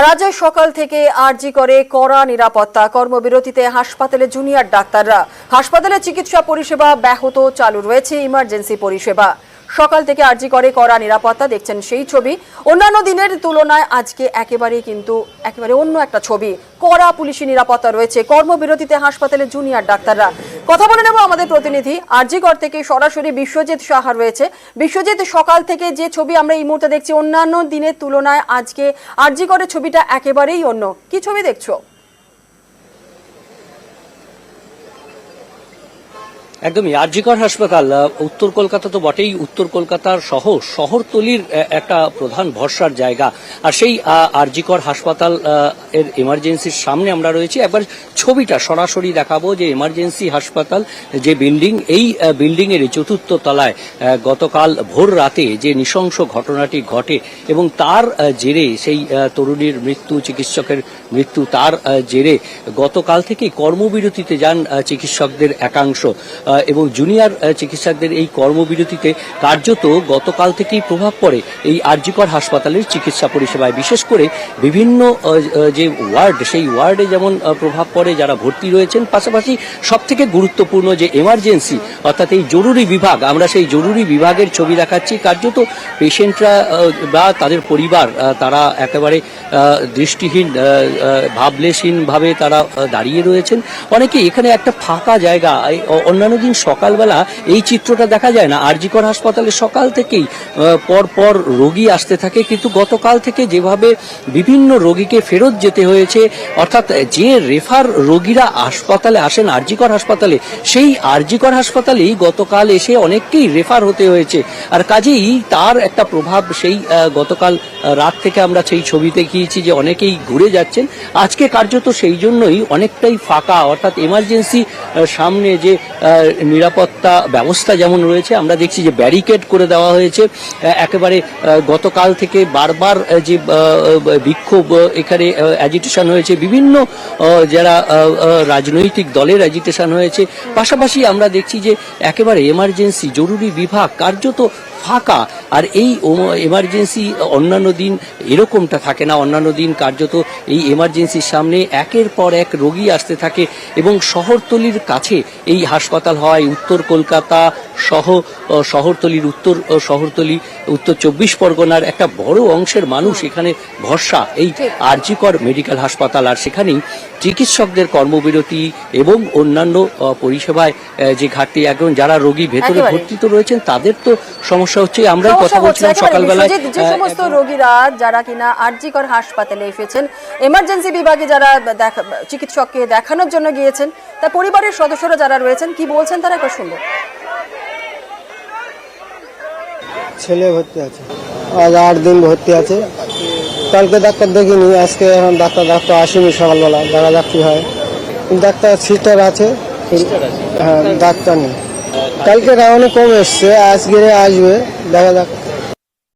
রাজ্যে সকাল থেকে আরজি করে কড়া নিরাপত্তা, কর্মবিরতিতে হাসপাতালে জুনিয়র ডাক্তাররা। হাসপাতালে চিকিৎসা পরিষেবা ব্যাহত, চালু রয়েছে ইমার্জেন্সি পরিষেবা। সকাল থেকে আরজি করে কড়া নিরাপত্তা, দেখছেন সেই ছবি। অন্যান্য দিনের তুলনায় আজকে একেবারে অন্য একটা ছবি। কড়া পুলিশি নিরাপত্তা রয়েছে, কর্মবিরতিতে হাসপাতালে জুনিয়র ডাক্তাররা। কথা বলে নেব আমাদের প্রতিনিধি, আরজিকর থেকে সরাসরি বিশ্বজিৎ সাহা রয়েছে। বিশ্বজিৎ, সকাল থেকে যে ছবি আমরা এই মুহূর্তে দেখছি, অন্যান্য দিনের তুলনায় আজকে আরজিকরের ছবিটা একেবারেই অন্য। কি ছবি দেখছো? একদমই, আরজিকর হাসপাতাল উত্তর কলকাতা তো বটেই, উত্তর কলকাতার শহরতলির একটা প্রধান ভরসার জায়গা। আর সেই আরজিকর হাসপাতাল এর এমার্জেন্সির সামনে আমরা রয়েছি। একবার ছবিটা সরাসরি দেখাবো যে এমার্জেন্সি হাসপাতাল যে বিল্ডিং, এই বিল্ডিং এর চতুর্থ তলায় গতকাল ভোর রাতে যে নৃশংস ঘটনাটি ঘটে এবং তার জেরে সেই তরুণীর মৃত্যু, চিকিৎসকের মৃত্যু, তার জেরে গতকাল থেকেই কর্মবিরতিতে যান চিকিৎসকদের একাংশ এবং জুনিয়র চিকিৎসকদের এই কর্মবিরতিতে কার্যত গতকাল থেকেই প্রভাব পড়ে এই আরজিকর হাসপাতালের চিকিৎসা পরিষেবায়। বিশেষ করে বিভিন্ন যে ওয়ার্ড, সেই ওয়ার্ডে যেমন প্রভাব পড়ে যারা ভর্তি রয়েছেন, পাশাপাশি সবথেকে গুরুত্বপূর্ণ যে এমার্জেন্সি অর্থাৎ এই জরুরি বিভাগ, আমরা সেই জরুরি বিভাগের ছবি দেখাচ্ছি। কার্যত পেশেন্টরা বা তাদের পরিবার তারা একেবারে দৃষ্টিহীন, ভাবলেশহীনভাবে তারা দাঁড়িয়ে রয়েছেন। অনেকে এখানে একটা ফাঁকা জায়গা, অন্যান্য দিন সকালবেলা এই চিত্রটা দেখা যায় না। আরজিকর হাসপাতালে সকাল থেকেই পর রোগী আসতে থাকে, কিন্তু গতকাল থেকে যেভাবে বিভিন্ন রোগীকে ফেরত যেতে হয়েছে, অর্থাৎ যে রেফার রোগীরা হাসপাতালে আসেন আরজিকর হাসপাতালে, সেই আরজিকর হাসপাতালেই গতকাল এসে অনেককেই রেফার হতে হয়েছে। আর কাজেই তার একটা প্রভাব সেই গতকাল রাত থেকে আমরা সেই ছবি দেখিয়েছি যে অনেকেই ঘুরে যাচ্ছেন। আজকে কার্যত সেই জন্যই অনেকটাই ফাঁকা, অর্থাৎ এমার্জেন্সি সামনে যে নিরাপত্তা ব্যবস্থা যেমন রয়েছে, আমরা দেখছি যে ব্যারিকেড করে দেওয়া হয়েছে। একেবারে গতকাল থেকে বারবার যে বিক্ষোভ, এখানে অ্যাজিটেশন হয়েছে, বিভিন্ন যারা রাজনৈতিক দলের অ্যাজিটেশন হয়েছে। পাশাপাশি আমরা দেখছি যে একেবারে এমার্জেন্সি জরুরি বিভাগ কার্যত ফাঁকা। আর এই এমার্জেন্সি অন্যান্য দিন এরকমটা থাকে না। অন্যান্য দিন কার্যত এই এমার্জেন্সির সামনে একের পর এক রোগী আসতে থাকে এবং শহরতলির কাছে এই হাসপাতাল হওয়ায় উত্তর কলকাতা সহ শহরতলির উত্তর 24 পরগনার একটা বড় অংশের মানুষ এখানে ভরসা এই আরজিকর মেডিকেল হাসপাতাল। আর সেখানেই চিকিৎসকদের কর্মবিরতি এবং অন্যান্য পরিষেবায় যে ঘাটতি, এখন যারা রোগী ভেতরে ভর্তি তো রয়েছেন তাদের তো সমস্যা হচ্ছে। আমরা কথা বলছিলাম সকালবেলায়, যে সমস্ত রোগীরা যারা কিনা আরজিকর হাসপাতালে এসেছেন, এমার্জেন্সি বিভাগে যারা চিকিৎসককে দেখানোর জন্য গিয়েছেন, তার পরিবারের সদস্যরা যারা রয়েছেন কি বলছেন তারা একবার শুনবো। ছেলে ভর্তি আছে, আজ 8 দিন ভর্তি আছে। কালকে ডাক্তার দেখিনি, আজকে এখন ডাক্তার আসেনি, সকালবেলা দেখা যাক কি হয়। ডাক্তার সিস্টার আছে, হ্যাঁ ডাক্তার নেই। কালকে অনেক কম এসছে, আজকে আসবে, দেখা যাক।